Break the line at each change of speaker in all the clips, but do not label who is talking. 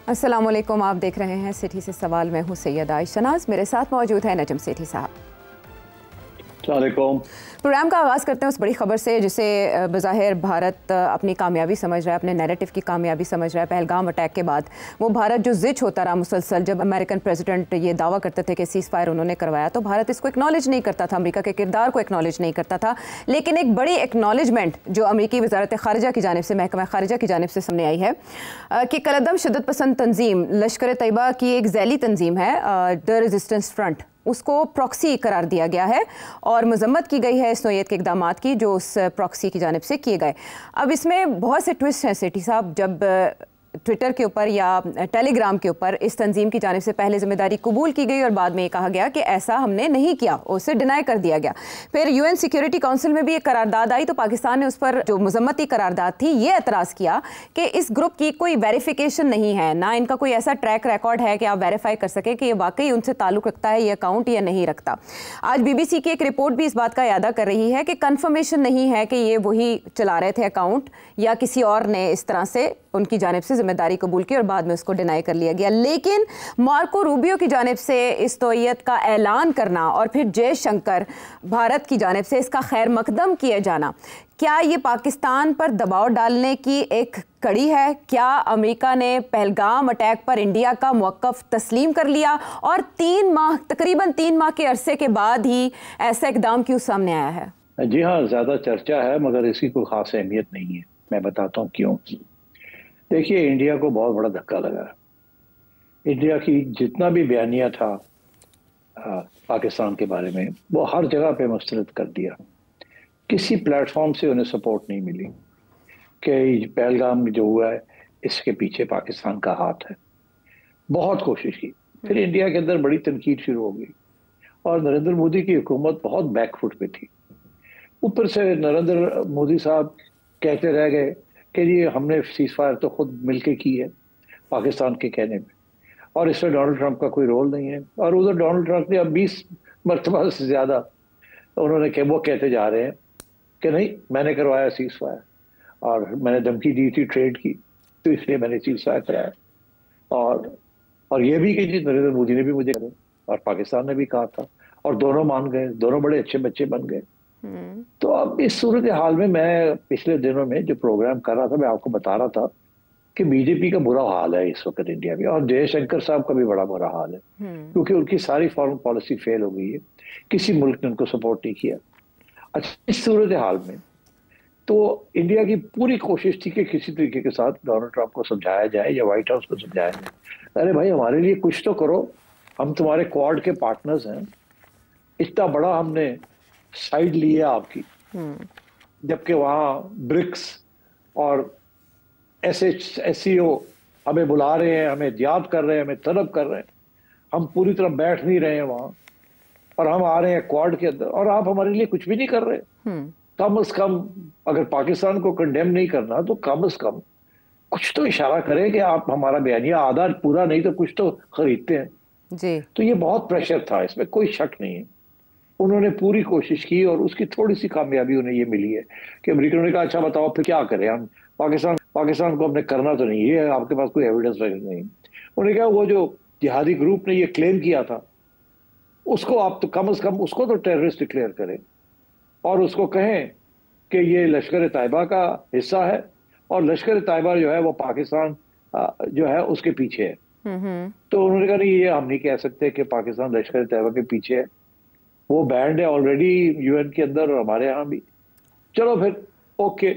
अस्सलाम वालेकुम, आप देख रहे हैं सिटी से सवाल। मैं हूँ सैयदा आयशनाज, मेरे साथ मौजूद है नजम सेठी साहब। प्रोग्राम का आगाज़ करते हैं उस बड़ी खबर से जिसे बज़ाहिर भारत अपनी कामयाबी समझ रहा है, अपने नैरेटिव की कामयाबी समझ रहा है। पहलगाम अटैक के बाद वो भारत जो जिच होता रहा मुसलसल, जब अमेरिकन प्रेसिडेंट ये दावा करते थे कि सीज़ फायर उन्होंने करवाया, तो भारत इसको एक्नॉलेज नहीं करता था, अमेरिका के किरदार को एक्नॉलेज नहीं करता था। लेकिन एक बड़ी एक्नॉलेजमेंट जो अमेरिकी वज़ारत ख़ारिजा की जानिब से, महकमा ख़ारिजा की जानिब से सामने आई है कि कलअदम शिद्दत पसंद तंजीम लश्कर तैयबा की एक ज़ैली तंजीम है द रेजिस्टेंस फ्रंट, उसको प्रॉक्सी करार दिया गया है और मजम्मत की गई है इस नौयत के इक़दामात की जो उस प्रॉक्सी की जानिब से किए गए। अब इसमें बहुत से ट्विस्ट हैं सेठी साहब। जब ट्विटर के ऊपर या टेलीग्राम के ऊपर इस तंजीम की जानिब से पहले जिम्मेदारी कबूल की गई और बाद में ये कहा गया कि ऐसा हमने नहीं किया, उसे डिनाई कर दिया गया। फिर यूएन सिक्योरिटी काउंसिल में भी एक करारदाद आई तो पाकिस्तान ने उस पर, जो मजम्मती करारदाद थी, ये एतराज़ किया कि इस ग्रुप की कोई वेरिफिकेशन नहीं है, ना इनका कोई ऐसा ट्रैक रिकॉर्ड है कि आप वेरीफाई कर सकें कि ये वाकई उनसे ताल्लुक़ रखता है ये अकाउंट या नहीं रखता। आज BBC की एक रिपोर्ट भी इस बात का यादा कर रही है कि कन्फर्मेशन नहीं है कि ये वही चला रहे थे अकाउंट या किसी और ने इस तरह से उनकी जानिब से जिम्मेदारी कबूल की और बाद में उसको डिनाई कर लिया गया। लेकिन मार्को रूबियो की जानिब से इस तौयत का ऐलान करना और फिर जयशंकर भारत की जानिब से इसका खैर मकदम किए जाना, क्या ये पाकिस्तान पर दबाव डालने की एक कड़ी है? क्या अमेरिका ने पहलगाम अटैक पर इंडिया का मौक़िफ़ तस्लीम कर लिया और तकरीबन 3 माह के अरसे के बाद ही ऐसा इक़दाम क्यों सामने आया है?
जी हाँ, ज़्यादा चर्चा है मगर इसकी कोई ख़ास अहमियत नहीं है। मैं बताता हूँ क्यों। देखिए, इंडिया को बहुत बड़ा धक्का लगा। इंडिया की जितना भी बयानिया था पाकिस्तान के बारे में, वो हर जगह पे मुस्तरद कर दिया। किसी प्लेटफॉर्म से उन्हें सपोर्ट नहीं मिली कि पहलगाम जो हुआ है इसके पीछे पाकिस्तान का हाथ है। बहुत कोशिश की, फिर इंडिया के अंदर बड़ी तनकीद शुरू हो गई और नरेंद्र मोदी की हुकूमत बहुत बैकफुट पे थी। ऊपर से नरेंद्र मोदी साहब कहते रह गए कि ये हमने सीज फायर तो खुद मिलके की है पाकिस्तान के कहने में, और इसमें डोनाल्ड ट्रंप का कोई रोल नहीं है। और उधर डोनाल्ड ट्रंप ने अब 20 मरतबा से ज़्यादा उन्होंने वो कहते जा रहे हैं कि नहीं, मैंने करवाया सीज फायर और मैंने धमकी दी थी ट्रेड की, तो इसलिए मैंने सीज फायर कराया। और ये भी कि जी नरेंद्र मोदी ने भी मुझे कहा और पाकिस्तान ने भी कहा था और दोनों मान गए, दोनों बड़े अच्छे बच्चे बन गए। तो अब इस सूरत हाल में मैं पिछले दिनों में जो प्रोग्राम कर रहा था, मैं आपको बता रहा था कि बीजेपी का बुरा हाल है इस वक्त इंडिया में और जयशंकर साहब का भी बड़ा बुरा हाल है क्योंकि उनकी सारी फॉरेन पॉलिसी फेल हो गई है, किसी मुल्क ने उनको सपोर्ट नहीं किया। अच्छा, इस सूरत हाल में तो इंडिया की पूरी कोशिश थी कि किसी तरीके के साथ डोनाल्ड ट्रंप को समझाया जाए या व्हाइट हाउस को समझाया जाए, अरे भाई हमारे लिए कुछ तो करो, हम तुम्हारे क्वाड के पार्टनर्स हैं, इतना बड़ा हमने साइड ली है आपकी, जबकि वहां ब्रिक्स और SCO हमें बुला रहे हैं, हमें याद कर रहे हैं, हमें तलब कर रहे हैं, हम पूरी तरह बैठ नहीं रहे हैं वहां और हम आ रहे हैं क्वाड के अंदर और आप हमारे लिए कुछ भी नहीं कर रहे। कम से कम अगर पाकिस्तान को कंडेम नहीं करना तो कम से कम कुछ तो इशारा करें कि आप हमारा बयानिया आधा पूरा नहीं तो कुछ तो खरीदते हैं
जी। तो
ये बहुत प्रेशर था, इसमें कोई शक नहीं है। उन्होंने पूरी कोशिश की और उसकी थोड़ी सी कामयाबी उन्हें ये मिली है कि अमेरिका ने कहा अच्छा बताओ फिर क्या करें हम, पाकिस्तान को हमने करना तो नहीं है, आपके पास कोई एविडेंस नहीं। उन्होंने कहा वो जो जिहादी ग्रुप ने ये क्लेम किया था उसको आप तो कम से कम उसको तो टेररिस्ट डिक्लेयर करें और उसको कहें कि ये लश्कर तैयबा का हिस्सा है और लश्कर तैयबा जो है वो पाकिस्तान जो है उसके पीछे है। तो उन्होंने कहा नहीं, ये हम नहीं कह सकते कि पाकिस्तान लश्कर तैयबा के पीछे है, वो बैंड है ऑलरेडी यूएन के अंदर और हमारे यहाँ भी, चलो फिर ओके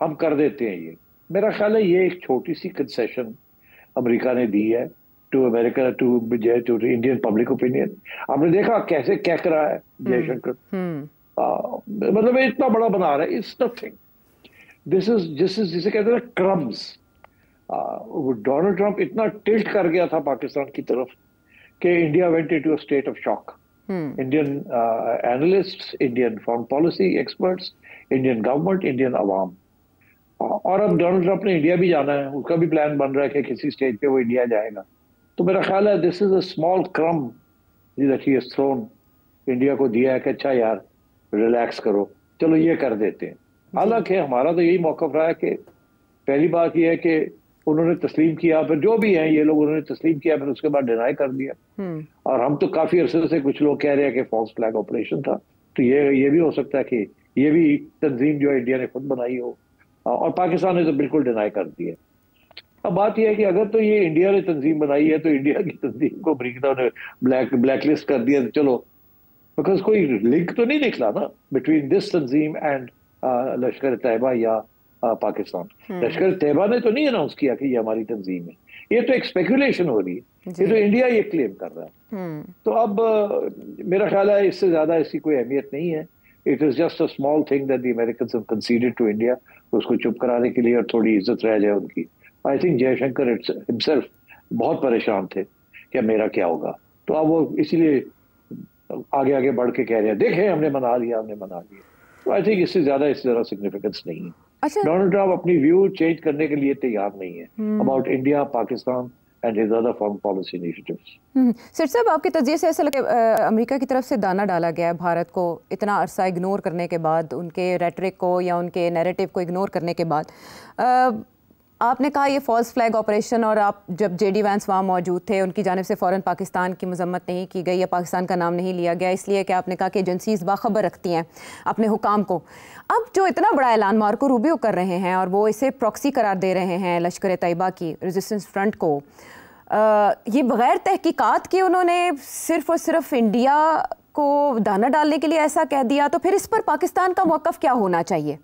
हम कर देते हैं। ये मेरा ख्याल है ये एक छोटी सी कंसेशन अमेरिका ने दी है to America, to Indian public opinion. आपने देखा कैसे क्या करा है जयशंकर, मतलब इतना बड़ा बना रहा है, इट्स नथिंग, दिस इज जिसे कहते हैं क्रम्स। डोनाल्ड ट्रंप इतना टिल्ट कर गया था पाकिस्तान की तरफ कि India went into a state of shock. Indian analysts, Indian foreign policy experts, Indian government, Indian अवाम, और अब डोनाल्ड ट्रंप ने इंडिया भी जाना है, उसका भी प्लान बन रहा है कि किसी स्टेज पे वो इंडिया जाएगा। तो मेरा ख्याल है this is a small crumb that he has thrown, India को दिया है कि अच्छा यार रिलैक्स करो, चलो ये कर देते हैं। हालांकि हमारा तो यही मौक़िफ़ रहा है कि पहली बात यह है कि उन्होंने तस्लीम किया, फिर जो भी है ये लोग उन्होंने तस्लीम किया, फिर उसके बाद डिनाई कर दिया। और हम तो काफी अरसे से कुछ लोग कह रहे हैं कि फॉल्स फ्लैग ऑपरेशन था, तो ये भी हो सकता है कि ये भी तंजीम जो इंडिया ने खुद बनाई हो, और पाकिस्तान ने तो बिल्कुल डिनाई कर दिया। अब बात यह है कि अगर तो ये इंडिया ने तंजीम बनाई है तो इंडिया की तंजीम को अमेरिका ने ब्लैकलिस्ट कर दिया, तो चलो, बिकॉज कोई लिंक तो नहीं निकला ना बिटवीन दिस तंजीम एंड लश्कर तैयबा या पाकिस्तान। लश्कर तैयबा ने तो नहीं अनाउंस किया कि ये हमारी तंजीम है, ये तो एक स्पेकुलेशन हो रही है, ये तो इंडिया ये क्लेम कर रहा है। तो अब मेरा ख्याल है इससे ज्यादा इसकी कोई अहमियत नहीं है। It is just a small thing that the Americans have considered to India, उसको चुप कराने के लिए और थोड़ी इज्जत रह जाए उनकी। आई थिंक जयशंकर हिमसेल्फ बहुत परेशान थे कि मेरा क्या होगा, तो अब वो इसीलिए आगे आगे बढ़ के कह रहे हैं देखें हमने मना लिया, हमने मना लिया। तो आई थिंक इससे ज्यादा सिग्निफिकेंस नहीं है।
अच्छा,
डोनाल्ड ट्रम्प अपनी व्यू चेंज करने के लिए तैयार नहीं है about India, Pakistan and his other foreign policy initiatives.
Sir साहब, आपके तजिए से ऐसा लगे अमेरिका की तरफ से दाना डाला गया है भारत को इतना अरसा इग्नोर करने के बाद, उनके रेटरिक को या उनके नैरेटिव को इग्नोर करने के बाद। आपने कहा ये फॉल्स फ्लैग ऑपरेशन, और आप जब जेडी वैंस वहाँ मौजूद थे उनकी जानिब से फ़ौरन पाकिस्तान की मजम्मत नहीं की गई या पाकिस्तान का नाम नहीं लिया गया, इसलिए कि आपने कहा कि एजेंसीज बाखबर रखती हैं अपने हुकाम को। अब जो इतना बड़ा ऐलान मार्को रूबियो कर रहे हैं और वो इसे प्रॉक्सी करार दे रहे हैं लश्कर तैयबा की रेजिस्टेंस फ्रंट को, ये बग़ैर तहकीकात के उन्होंने सिर्फ और सिर्फ इंडिया को दाना डालने के लिए ऐसा कह दिया, तो फिर इस पर पाकिस्तान का मौक़िफ़ क्या होना चाहिए?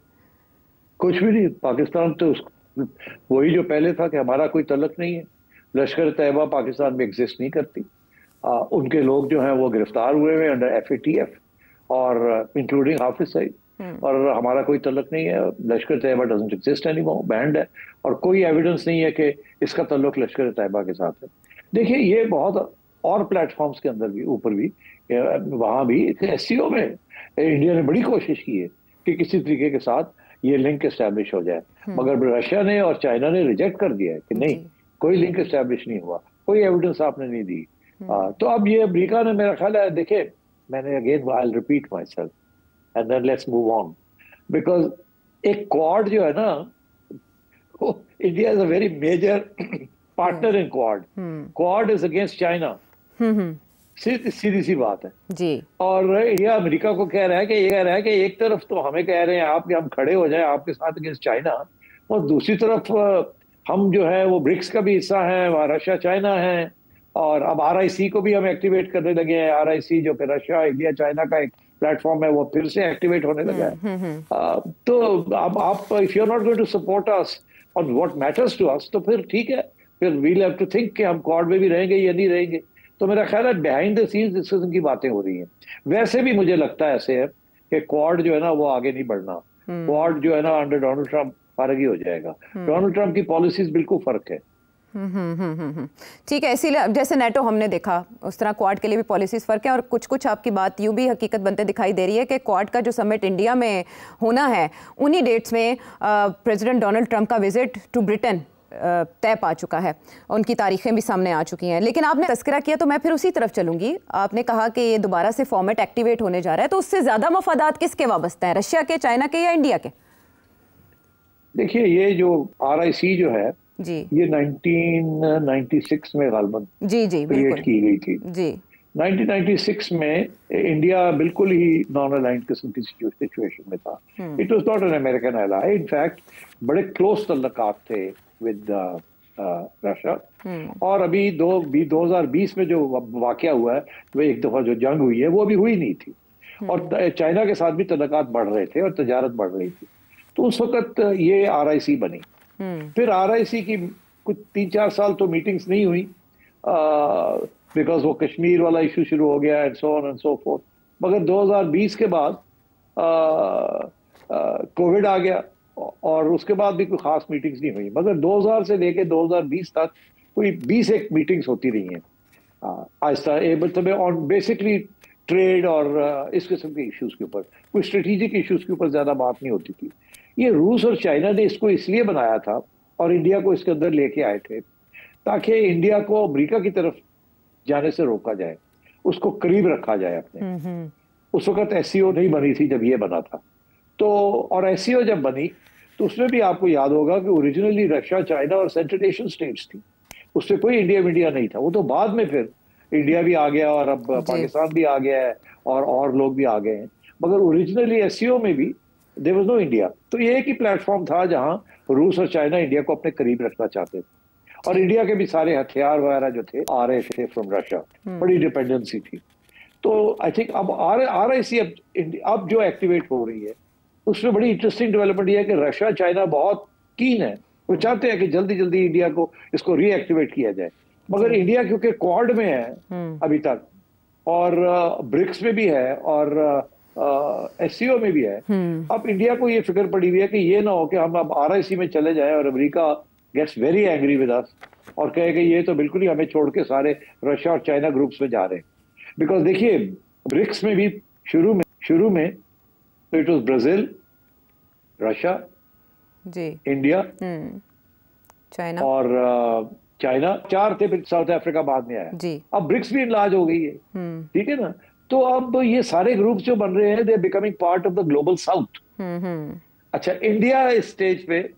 कुछ भी नहीं, पाकिस्तान तो वही जो पहले था कि हमारा कोई तल्लुक नहीं है, लश्कर तैयबा पाकिस्तान में एग्जिस्ट नहीं करती। उनके लोग जो हैं वो गिरफ्तार हुए हैं अंडर FATF और इंक्लूडिंग हाफिज सईद, और हमारा कोई तल्लुक नहीं है। Lashkar Taiba doesn't exist anymore, banned है, और कोई एविडेंस नहीं है कि इसका तल्लुक लश्कर तैयबा के साथ है। देखिए ये बहुत और प्लेटफॉर्म्स के अंदर भी, ऊपर भी, वहां भी SCO में इंडिया ने बड़ी कोशिश की है कि किसी तरीके के साथ ये लिंक एस्टैब्लिश हो जाए, मगर रशिया ने और चाइना ने रिजेक्ट कर दिया है कि नहीं, कोई लिंक एस्टैब्लिश नहीं हुआ, कोई एविडेंस आपने नहीं दी। तो अब ये अमेरिका ने, मेरा ख्याल है, देखे मैंने again I will repeat myself and then let's move on, because एक क्वाड जो है ना, India is a very major partner in Quad. Quad is against China, सीधी सी बात है
जी।
और इंडिया अमेरिका को कह रहा है कि ये कह रहा है कि एक तरफ तो हमें कह रहे हैं आप कि हम खड़े हो जाएं आपके साथ अगेंस्ट चाइना, और दूसरी तरफ हम जो है वो ब्रिक्स का भी हिस्सा है, वहाँ रशिया चाइना है, और अब RIC को भी हम एक्टिवेट करने लगे हैं। RIC जो कि रशिया इंडिया चाइना का एक प्लेटफॉर्म है, वो फिर से एक्टिवेट होने लगा है। तो अब आप if you are not going to support us on what matters to us, तो फिर ठीक है, फिर वील हैव टू थिंक कि हम क्वाड में भी रहेंगे या नहीं रहेंगे। तो मेरा ख्याल है बिहाइंड द सीन्स इस किस्म की बातें हो रही हैं। वैसे भी मुझे लगता है ऐसे है कि क्वाड जो है ना वो आगे नहीं बढ़ना, क्वाड जो है ना अंडर डोनाल्ड ट्रंप फर्क ही हो जाएगा। डोनाल्ड ट्रंप की पॉलिसीज बिल्कुल फर्क है।
ठीक है, इसीलिए जैसे नेटो हमने देखा उस तरह क्वाड के लिए भी पॉलिसीज फर्क है, और कुछ कुछ आपकी बात यूं भी हकीकत बनते दिखाई दे रही है कि क्वाड का जो समिट इंडिया में होना है उन्हीं डेट्स में प्रेसिडेंट डोनाल्ड ट्रंप का विजिट टू ब्रिटेन तय पा चुका है, उनकी तारीखें भी सामने आ चुकी हैं। लेकिन आपने तस्करा किया तो मैं फिर उसी तरफ चलूंगी। आपने कहा कि ये दोबारा से फॉर्मेट एक्टिवेट होने जा रहा है, तो उससे ज़्यादा मफादात किसके वाबस्ते हैं, रशिया के, चाइना के या इंडिया के?
देखिए ये जो RIC जो है
जी,
ये 1996 में गालबन
जी जी
क्रिएट की गई थी
जी।
1996 में इंडिया बिल्कुल ही नॉन अलाइंड किस्म की सिचुएशन में था। It was not an American ally, in fact बड़े क्लोज तल्लुकात थे विद रशिया। और अभी 2020 में जो वाकया हुआ है, वो एक दफा जो जंग हुई है वो अभी हुई नहीं थी, और चाइना के साथ भी तल्लुकात बढ़ रहे थे और तजारत बढ़ रही थी। तो उस वक्त ये RIC बनी। फिर RIC की कुछ 3-4 साल तो मीटिंग्स नहीं हुई, बिकॉज वो कश्मीर वाला इशू शुरू हो गया and so on and so fourth. मगर 2020 के बाद कोविड आ गया और उसके बाद भी कोई खास मीटिंग्स नहीं हुई, मगर 2000 से लेके 2020 तक कोई 20 एक मीटिंग्स होती रही हैं आहिस्ता, ऑन बेसिकली ट्रेड और इस किस्म के इश्यूज के ऊपर, कोई स्ट्रेटेजिक इश्यूज के ऊपर ज्यादा बात नहीं होती थी। ये रूस और चाइना ने इसको इसलिए बनाया था और इंडिया को इसके अंदर लेके आए थे ताकि इंडिया को अमेरिका की तरफ जाने से रोका जाए, उसको करीब रखा जाए अपने। उस वक्त SCO नहीं बनी थी जब ये बना था, तो और SCO जब बनी तो उसमें भी आपको याद होगा कि ओरिजिनली रशिया, चाइना और सेंट्रल एशियन स्टेट्स थी, उससे कोई इंडिया नहीं था। वो तो बाद में फिर इंडिया भी आ गया और अब पाकिस्तान भी आ गया है और लोग भी आ गए हैं, मगर ओरिजिनली एससीओ में भी देयर वाज नो इंडिया। तो ये एक ही प्लेटफॉर्म था जहां रूस और चाइना इंडिया को अपने करीब रखना चाहते थे, और इंडिया के भी सारे हथियार वगैरह जो थे आ रहे थे फ्रॉम रशिया, बड़ी डिपेंडेंसी थी। तो आई थिंक अब RIC अब जो एक्टिवेट हो रही है उसमें बड़ी इंटरेस्टिंग डेवलपमेंट ये है कि रशिया चाइना बहुत कीन है, वो चाहते हैं कि जल्दी जल्दी इंडिया को इसको रीएक्टिवेट किया जाए, मगर इंडिया क्योंकि क्वाड में है अभी तक, और ब्रिक्स में भी है, और SCO में भी है, अब इंडिया को ये फिक्र पड़ी हुई है कि ये ना हो कि हम अब RIC में चले जाएं और America gets very angry with us और कहे कि ये तो बिल्कुल ही हमें छोड़ के सारे रशिया और चाइना ग्रुप्स में जा रहे हैं। बिकॉज देखिए ब्रिक्स में भी शुरू में तो इट वाज ब्राजील, रशिया जी, इंडिया,
चाइना
और चाइना, 4 थे, फिर साउथ अफ्रीका बाद में आया जी। अब ब्रिक्स भी इनलार्ज हो गई है, ठीक है ना। तो अब ये सारे ग्रुप्स जो बन रहे हैं they are becoming part of the global south. अच्छा, इंडिया इस स्टेज पे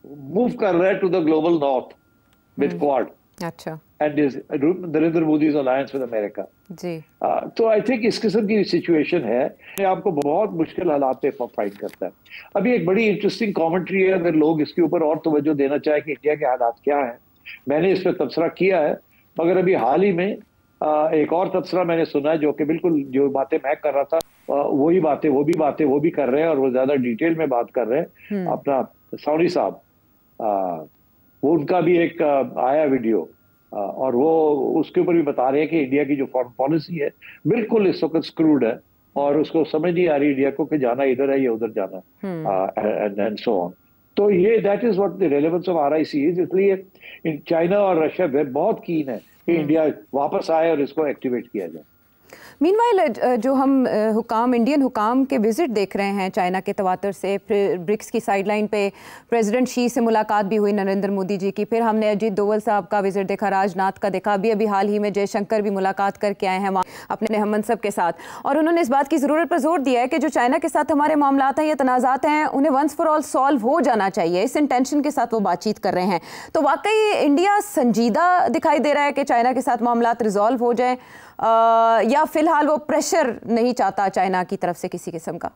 मूव कर रहा है to the global north with Quad, अच्छा, and Narendra Modi alliance with America जी। तो आई थिंक इस किस्म की सिचुएशन है, आपको बहुत मुश्किल हालात पे फाइट करता है। अभी एक बड़ी इंटरेस्टिंग कमेंट्री है, अगर लोग इसके ऊपर और तवज्जो देना चाहे कि इंडिया के हालात क्या हैं, मैंने इस पर तबसरा किया है, मगर अभी हाल ही में एक और तबसरा मैंने सुना है जो कि बिल्कुल जो बातें मैं कर रहा था वही बातें वो भी कर रहे हैं, और वो ज्यादा डिटेल में बात कर रहे हैं। अपना सौनी साहब, वो उनका भी एक आया वीडियो, और वो उसके ऊपर भी बता रहे हैं कि इंडिया की जो फॉरेन पॉलिसी है बिल्कुल इस वक्त स्क्रूड है, और उसको समझ नहीं आ रही इंडिया को कि जाना इधर है या उधर जाना, एंड सो ऑन। तो ये that is what the relevance of RIC is. इसलिए चाइना और रशिया बहुत कीन है कि इंडिया वापस आए और इसको एक्टिवेट किया जाए।
मीनवाइल जो हम इंडियन हुकाम के विजिट देख रहे हैं चाइना के तवातर से, फिर ब्रिक्स की साइडलाइन पे प्रेसिडेंट शी से मुलाकात भी हुई नरेंद्र मोदी जी की, फिर हमने अजीत डोवल साहब का विजिट देखा, राजनाथ का देखा, अभी हाल ही में जयशंकर भी मुलाकात करके आए हैं वहाँ अपने हम मनसब के साथ, और उन्होंने इस बात की ज़रूरत पर जोर दिया है कि जो चाइना के साथ हमारे मामलात हैं या तनाज़ात हैं उन्हें वंस फॉर ऑल सॉल्व हो जाना चाहिए। इस इंटेंशन के साथ वो बातचीत कर रहे हैं। तो वाकई इंडिया संजीदा दिखाई दे रहा है कि चाइना के साथ मामलात रिजॉल्व हो जाएं, या फिलहाल वो प्रेशर नहीं चाहता चाइना की तरफ से किसी किस्म का?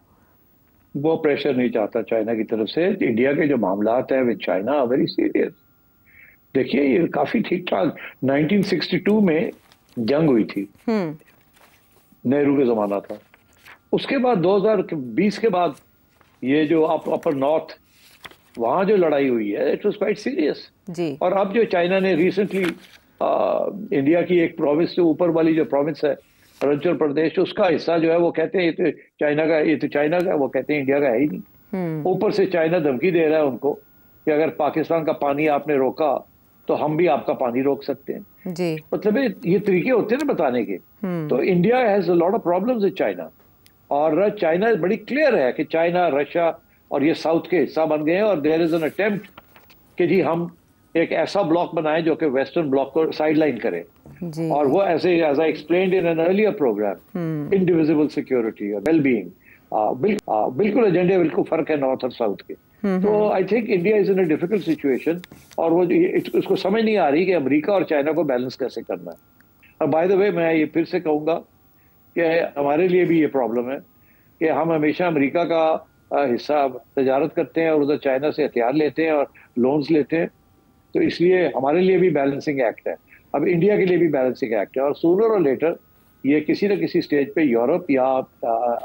वो प्रेशर नहीं चाहता चाइना की तरफ से। इंडिया के जो मामलात हैं विद चाइना वेरी सीरियस। देखिए ये काफी ठीक ठाक 1962 में जंग हुई थी, नेहरू के जमाना था। उसके बाद 2020 के बाद ये जो अपर नॉर्थ वहां जो लड़ाई हुई है इट वाज क्वाइट सीरियस जी। और अब जो चाइना ने रिसेंटली इंडिया की एक प्रोविंस से ऊपर वाली जो प्रोविंस है अरुणाचल प्रदेश, उसका हिस्सा जो है वो कहते हैं ये तो चाइना का, वो कहते हैं इंडिया का है ही नहीं। ऊपर से चाइना धमकी दे रहा है उनको कि अगर पाकिस्तान का पानी आपने रोका तो हम भी आपका पानी रोक सकते हैं जी। मतलब ये तरीके होते हैं ना बताने के। तो India has a lot of problems with China, और चाइना बड़ी क्लियर है कि चाइना, रशिया और ये साउथ के हिस्सा बन गए हैं, और देयर इज एन अटेम्प्ट कि जी हम एक ऐसा ब्लॉक बनाए जो कि वेस्टर्न ब्लॉक को साइडलाइन करे जी। और वो ऐसे as I explained in an earlier programme, indivisible security और वेलबीइंग, बिल्कुल एजेंडे बिल्कुल फर्क है नॉर्थ और साउथ के। तो I think India is in a difficult situation, और वो उसको समझ नहीं आ रही कि अमेरिका और चाइना को बैलेंस कैसे करना है। और बाय द वे मैं ये फिर से कहूंगा कि हमारे लिए भी ये प्रॉब्लम है कि हम हमेशा अमेरिका का हिस्सा तजारत करते हैं और उधर चाइना से हथियार लेते हैं और लोन्स लेते हैं, तो इसलिए हमारे लिए भी बैलेंसिंग एक्ट है। अब इंडिया के लिए भी बैलेंसिंग एक्ट है, और सूनर और लेटर ये किसी न किसी स्टेज पे यूरोप या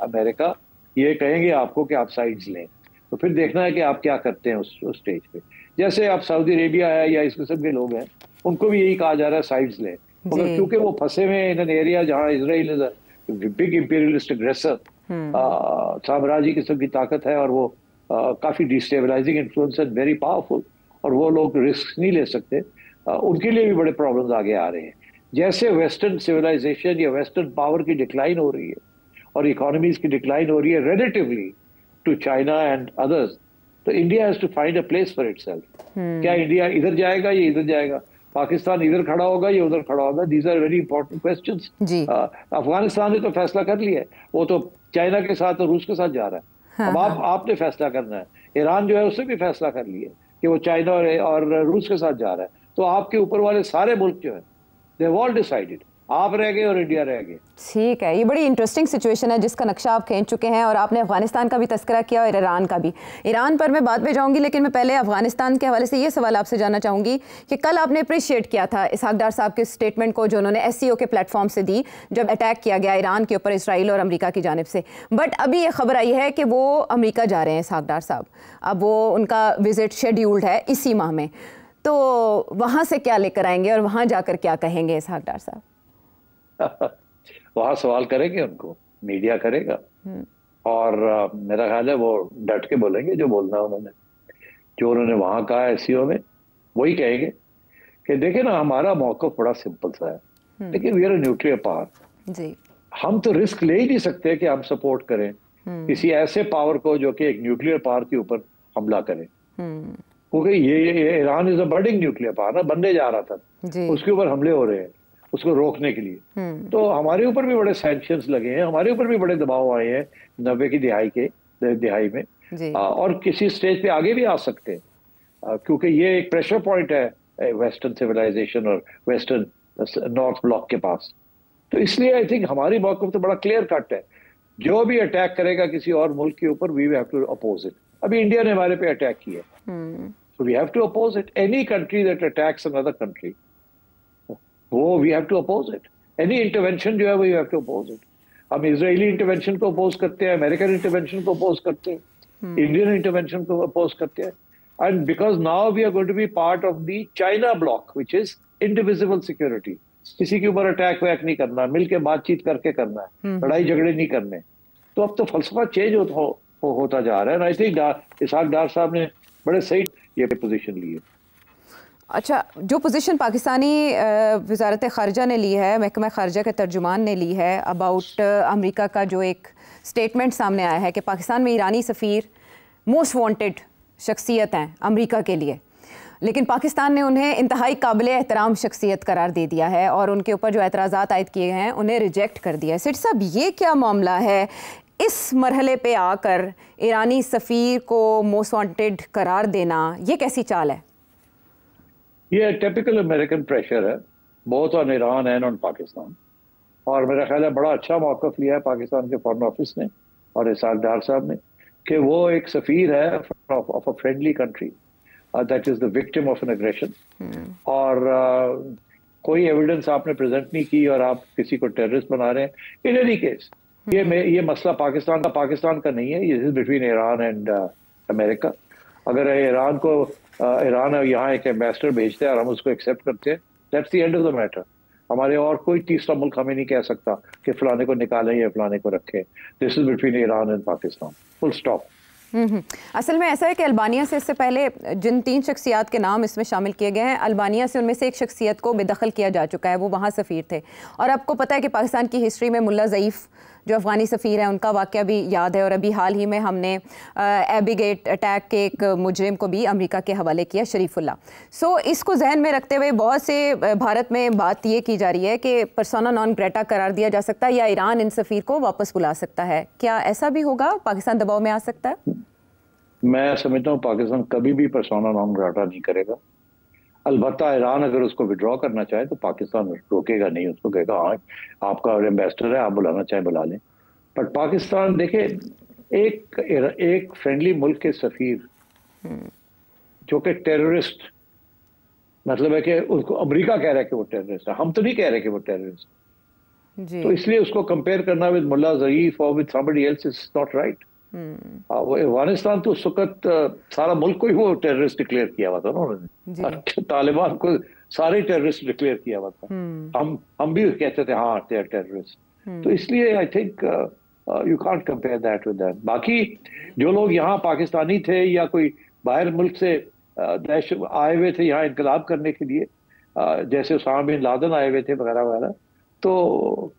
अमेरिका ये कहेंगे आपको कि आप साइड्स लें, तो फिर देखना है कि आप क्या करते हैं उस स्टेज पे। जैसे आप सऊदी अरेबिया है या इस किस्म के लोग हैं, उनको भी यही कहा जा रहा है साइड्स लें, मगर क्योंकि वो फंसे हुए हैं इन एन एरिया जहाँ Israel is a big imperialist अग्रेसर, साम्राज्य किस्म की ताकत है, और वो काफी डिस्टेबलाइजिंग इन्फ्लुएंस है, वेरी पावरफुल, और वो लोग रिस्क नहीं ले सकते। उनके लिए भी बड़े प्रॉब्लम्स आगे आ रहे हैं। जैसे वेस्टर्न सिविलाइजेशन या वेस्टर्न पावर की डिक्लाइन हो रही है और इकोनॉमीज की डिक्लाइन हो रही है relatively to China and others, तो India has to find a place for itself. क्या इंडिया इधर जाएगा या इधर जाएगा, पाकिस्तान इधर खड़ा होगा या उधर खड़ा होगा? These are very important questions. Afghanistan ने तो फैसला कर लिया है, वो तो चाइना के साथ और रूस के साथ जा रहा है। अब आपने फैसला करना है ईरान जो है उसने भी फैसला कर लिया कि वो चाइना और रूस के साथ जा रहा है। तो आपके ऊपर वाले सारे मुल्क जो है दे हैव ऑल डिसाइडेड, आप रह गए और इंडिया रह गए।
ठीक है, ये बड़ी इंटरेस्टिंग सिचुएशन है जिसका नक्शा आप खींच चुके हैं, और आपने अफगानिस्तान का भी तस्करा किया और ईरान का भी। ईरान पर मैं बाद में जाऊंगी, लेकिन मैं पहले अफगानिस्तान के हवाले से ये सवाल आपसे जानना चाहूंगी कि कल आपने अप्रिशिएट किया था इसहाक डार साहब के स्टेटमेंट को जो उन्होंने SCO के प्लेटफॉर्म से दी जब अटैक किया गया ईरान के ऊपर इसराइल और अमेरिका की जानिब से। बट अभी ये खबर आई है कि वो अमेरिका जा रहे हैं इसहाक डार साहब, अब वो उनका विजिट शेड्यूल्ड है इसी माह में, तो वहाँ से क्या लेकर आएंगे और वहाँ जाकर क्या कहेंगे इसहाक डार साहब?
वहां सवाल करेंगे, उनको मीडिया करेगा, और मेरा ख्याल है वो डट के बोलेंगे जो बोलना उन्होंने, जो उन्होंने वहां कहा SCO में वही कहेंगे कि देखे ना हमारा मौक़िफ़ बड़ा सिंपल सा है, लेकिन we are a nuclear power जी, हम तो रिस्क ले ही नहीं सकते कि हम सपोर्ट करें किसी ऐसे पावर को जो कि एक न्यूक्लियर पावर के ऊपर हमला करे, क्योंकि ये Iran is a budding nuclear power ना, बनने जा रहा था, उसके ऊपर हमले हो रहे हैं उसको रोकने के लिए। तो हमारे ऊपर भी बड़े सैंक्शंस लगे हैं, हमारे ऊपर भी बड़े दबाव आए हैं 90 की दिहाई में, और किसी स्टेज पे आगे भी आ सकते हैं, क्योंकि ये एक प्रेशर पॉइंट है वेस्टर्न सिविलाइजेशन और वेस्टर्न नॉर्थ ब्लॉक के पास। तो इसलिए आई थिंक हमारी मौक़िफ़ तो बड़ा क्लियर कट है, जो भी अटैक करेगा किसी और मुल्क के ऊपर we have to oppose it. अभी इंडिया ने हमारे पे अटैक किया, so we have to oppose it. Any country that attacks another country, वो we have to oppose it. Any intervention जो है we have to oppose it. हम Israeli intervention को अपोज करते हैं, अमेरिकन इंटरवेंशन को अपोज करते हैं, इंडियन इंटरवेंशन को अपोज करते हैं, and because now we are going to be part of the China block which is indivisible security. किसी के ऊपर अटैक वैक नहीं करना, मिलके बातचीत करके करना है, लड़ाई झगड़े नहीं करने। तो अब तो फलसफा चेंज होता जा रहा है। आई थिंक इसहाक डार साहब ने बड़े सही ये पोजीशन ली है।
अच्छा, जो पोजीशन पाकिस्तानी वज़ारत ख़ारजा ने ली है, महकमा ख़ारजा के तर्जुमान ने ली है अबाउट अमेरिका का जो एक स्टेटमेंट सामने आया है कि पाकिस्तान में ईरानी सफ़ीर मोस्ट वांटेड शख्सियत हैं अमेरिका के लिए, लेकिन पाकिस्तान ने उन्हें इंतहाई काबिल एहतराम शख्सियत करार दे दिया है और उनके ऊपर जो एतराज़ात आयद किए हैं उन्हें रिजेक्ट कर दिया है। सेठ साहब, ये क्या मामला है? इस मरहले पे आकर ईरानी सफ़ीर को मोस्ट वांटेड करार देना, ये कैसी चाल है?
ये टिपिकल अमेरिकन प्रेशर है, both on Iran and on Pakistan, और मेरा ख्याल है बड़ा अच्छा मौक़िफ़ लिया है पाकिस्तान के फॉरेन ऑफिस ने और इसहाक डार साहब ने कि वो एक सफ़ीर है of a friendly country that is the victim of an aggression, और कोई एविडेंस आपने प्रेजेंट नहीं की और आप किसी को टेररिस्ट बना रहे हैं। इन एनी केस ये मसला पाकिस्तान का नहीं है, ये is between Iran and America. अगर ईरान यहाँ एक एम्बेसडर भेजते हैं और हम उसको एक्सेप्ट करते हैं, that's the end of the matter. हमारे और कोई तीसरा मुल्क हमें नहीं कह सकता कि फलाने को निकालें या फलाने को रखें। This is between Iran and Pakistan, full stop.
असल में ऐसा है कि अल्बानिया से इससे पहले जिन 3 शख्सियात के नाम इसमें शामिल किए गए हैं, अल्बानिया से उनमें से एक शख्सियत को बेदखल किया जा चुका है, वो वहाँ सफ़ीर थे। और आपको पता है कि पाकिस्तान की हिस्ट्री में मुल्ला ज़ईफ़ जो अफ़गानी सफ़ीर है उनका वाक़या भी याद है, और अभी हाल ही में हमने एबी गेट अटैक के एक मुजरिम को भी अमेरिका के हवाले किया, शरीफुल्ला। सो इसको जहन में रखते हुए बहुत से भारत में बात ये की जा रही है कि पर्सोना नॉन ग्रेटा करार दिया जा सकता है या ईरान इन सफ़ीर को वापस बुला सकता है। क्या ऐसा भी होगा? पाकिस्तान दबाव में आ सकता है?
मैं समझता हूँ पाकिस्तान कभी भी पर्सोना नॉन ग्रेटा नहीं करेगा। अलबत्ता ईरान अगर उसको विड्रॉ करना चाहे तो पाकिस्तान रोकेगा नहीं, उसको कहेगा हाँ आपका एम्बेसडर है, आप बुलाना चाहे बुला लें। बट पाकिस्तान देखे, एक फ्रेंडली मुल्क के सफ़ीर जो कि टेररिस्ट, मतलब है कि उसको अमेरिका कह रहा है कि वो टेररिस्ट है, हम तो नहीं कह रहे कि वो टेररिस्ट, तो इसलिए उसको कंपेयर करना विद मुल्ला ज़ईफ़ और with somebody else is not right. वो अफगानिस्तान तो उस वक्त सारा मुल्क को ही वो टेररिस्ट डिक्लेयर किया हुआ था ना उन्होंने, तालिबान को सारे टेररिस्ट डिक्लेयर किया हुआ था। हम भी कहते थे हाँ दे आर टेररिस्ट। तो इसलिए I think you can't compare that with that. बाकी जो लोग यहाँ पाकिस्तानी थे या कोई बाहर मुल्क से आए हुए थे यहाँ इनकलाब करने के लिए, जैसे उसामा बिन लादेन आए हुए थे वगैरह वगैरह, तो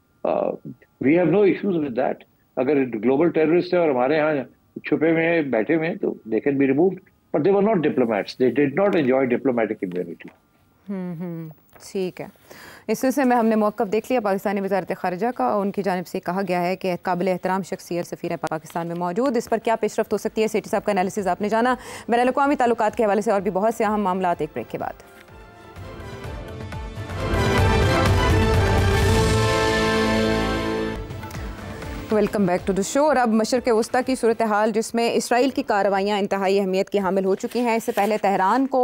we have no issues with that. अगर ग्लोबल टेररिस्ट है और हमारे यहाँ छुपे हुए हैं, बैठे हुए हैं, तो they can be removed, but they were not diplomats, they did not enjoy diplomatic immunity.
ठीक है। इस सिलसिले में हमने मौक़िफ़ देख लिया पाकिस्तानी वज़ारत ख़ारिजा का, और उनकी जानिब से कहा गया है कि काबिल एहतराम शख्सियत सफ़ीर पाकिस्तान में मौजूद, इस पर क्या पेशरफ्त हो सकती है। सेठी साहब का एनालिसिस आपने जाना। बैनुल-अक़वामी ताल्लुकात के हवाले से और भी बहुत से अहम मामला एक ब्रेक के बाद। Welcome back to the show. और अब मशरिक़ वस्ता की सूरत हाल, जिसमें इसराइल की कार्रवाइयाँ इंतहाई अहमियत की हामिल हो चुकी हैं। इससे पहले तेहरान को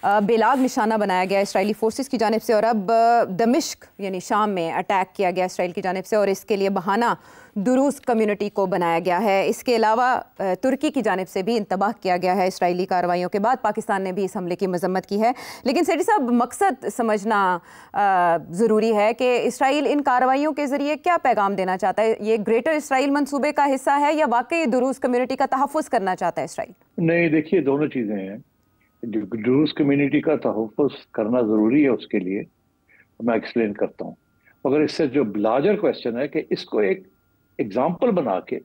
बेलाग निशाना बनाया गया इसराइली फोर्सेस की जानिब से, और अब दमिश्क यानी शाम में अटैक किया गया इसराइल की जानिब से, और इसके लिए बहाना दुरूस कम्युनिटी को बनाया गया है। इसके अलावा तुर्की की जानिब से भी इंतबाह किया गया है इसराइली कार्रवाइयों के बाद। पाकिस्तान ने भी इस हमले की मजम्मत की है। लेकिन सेठी साहब, मकसद समझना ज़रूरी है कि इसराइल इन कार्रवाइयों के ज़रिए क्या पैगाम देना चाहता है। ये ग्रेटर इसराइल मंसूबे का हिस्सा है या वाकई दुरूस कम्युनिटी का तहफ़्फ़ुज़ करना चाहता है इसराइल?
नहीं, देखिए, दोनों चीज़ें हैं। दुरूस कम्युनिटी का तहफ़्फ़ुज़ करना ज़रूरी है, उसके लिए मैं एक्सप्लेन करता हूँ। मगर इससे जो लार्जर क्वेश्चन है कि इसको एक एग्जाम्पल बना के,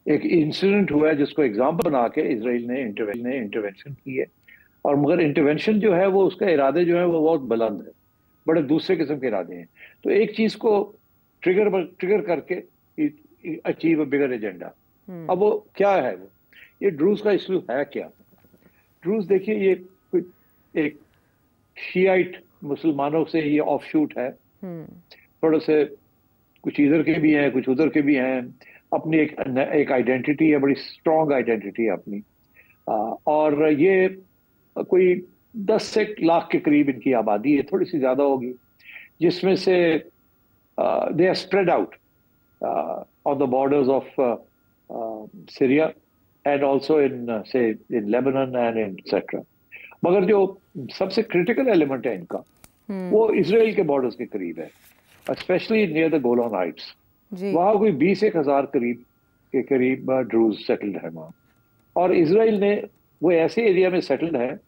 एक इंसिडेंट हुआ है जिसको एग्जाम्पल बना के इसराइल ने इंटरवेंशन की है। और मगर इंटरवेंशन जो है वो, उसका इरादे जो है वो बहुत बुलंद है, बड़े दूसरे किस्म के इरादे हैं। तो एक चीज़ को ट्रिगर करके अचीव अ बिगर एजेंडा। अब वो क्या है, वो ये ड्रूज का इशू है क्या? ड्रूज, देखिए, ये एक शियाइट मुसलमानों से ये ऑफशूट है। थोड़े से कुछ इधर के भी हैं, कुछ उधर के भी हैं। अपनी एक आइडेंटिटी है, बड़ी स्ट्रॉन्ग आइडेंटिटी है अपनी। और ये कोई 10 से लाख के करीब इनकी आबादी है, थोड़ी सी ज्यादा होगी, जिसमें से they are spread out on the borders of Syria and also in Lebanon and etc. मगर जो सबसे क्रिटिकल एलिमेंट है इनका, वो इसराइल के बॉर्डर्स के करीब है, specially near the Golan Heights. वहाँ कोई 20,000 के करीब ड्रूज सेटल्ड है वहाँ। और इसराइल ने वो ऐसे एरिया में सेटल्ड है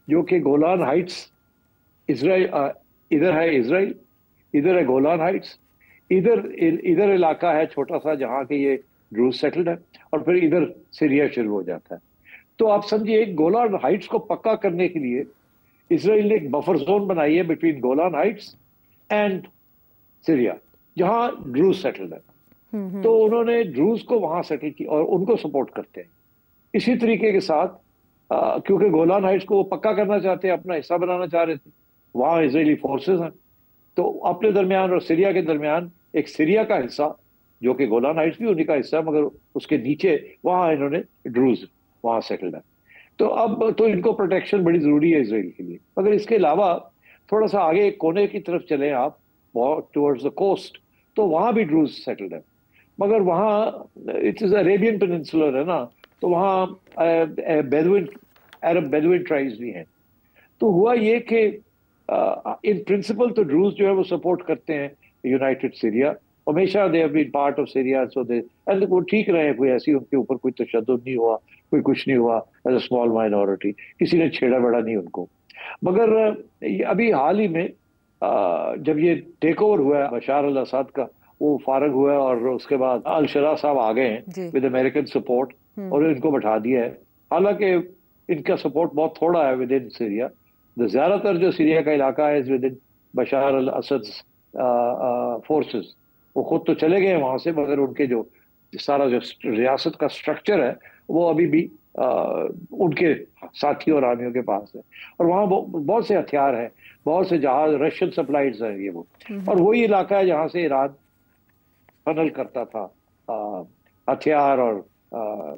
जो कि गोलान हाइट्स, इसराइल इधर है, इसराइल इधर है, गोलान हाइट्स इधर इलाका है छोटा सा जहाँ के ये ड्रूज सेटल्ड है, और फिर इधर सीरिया शुरू हो जाता है। तो आप समझिए, गोलान हाइट्स को पक्का करने के लिए इसराइल ने एक बफर जोन बनाई है between Golan Heights and Syria, जहाँ ड्रूज सेटल्ड है। तो उन्होंने ड्रूज को वहां सेटल किया और उनको सपोर्ट करते हैं। इसी तरीके के साथ क्योंकि गोलान हाइट्स को वो पक्का करना चाहते हैं, अपना हिस्सा बनाना चाह रहे थे, वहां इसराइली फोर्सेस हैं, तो अपने दरमियान और सीरिया के दरमियान एक सीरिया का हिस्सा, जो कि गोलान हाइट्स भी उन्हीं का हिस्सा है, मगर उसके नीचे वहां इन्होंने ड्रूज वहां सेटल्ड है। तो अब तो इनको प्रोटेक्शन बड़ी जरूरी है इसराइल के लिए। मगर इसके अलावा थोड़ा सा आगे कोने की तरफ चले आप, टुवर्ड्स द कोस्ट, तो वहां भी ड्रूज सेटल्ड है। मगर वहाँ इट इज अरेबियन पेनिनसुलर है ना, तो वहाँ अरब बेदुइन ट्राइब्स भी हैं। तो हुआ ये कि इन प्रिंसिपल तो ड्रूज जो है वो सपोर्ट करते हैं यूनाइटेड सीरिया, हमेशा they have been part of Syria, so they and वो ठीक रहे, कोई ऐसी उनके ऊपर कोई तशद्दुद नहीं हुआ, कोई कुछ नहीं हुआ, एज अ स्मॉल माइनॉरिटी, किसी ने छेड़ा बेड़ा नहीं उनको। मगर अभी हाल ही में जब ये टेक ओवर हुआ बशार अल असद का, वो फारग हुआ और उसके बाद अल शरा साहब आ गए हैं विद अमेरिकन सपोर्ट और इनको बैठा दिया है। हालांकि इनका सपोर्ट बहुत थोड़ा है विद इन सीरिया, ज्यादातर जो सीरिया का इलाका है within Bashar al Assad forces, वो खुद तो चले गए वहां से, मगर उनके जो सारा जो रियासत का स्ट्रक्चर है वो अभी भी उनके साथी और आर्मियों के पास है। और वहाँ बहुत से हथियार हैं, बहुत से जहाज, रशियन सप्लाइज है ये वो, और वही इलाका है जहाँ से ईरान फनल करता था हथियार और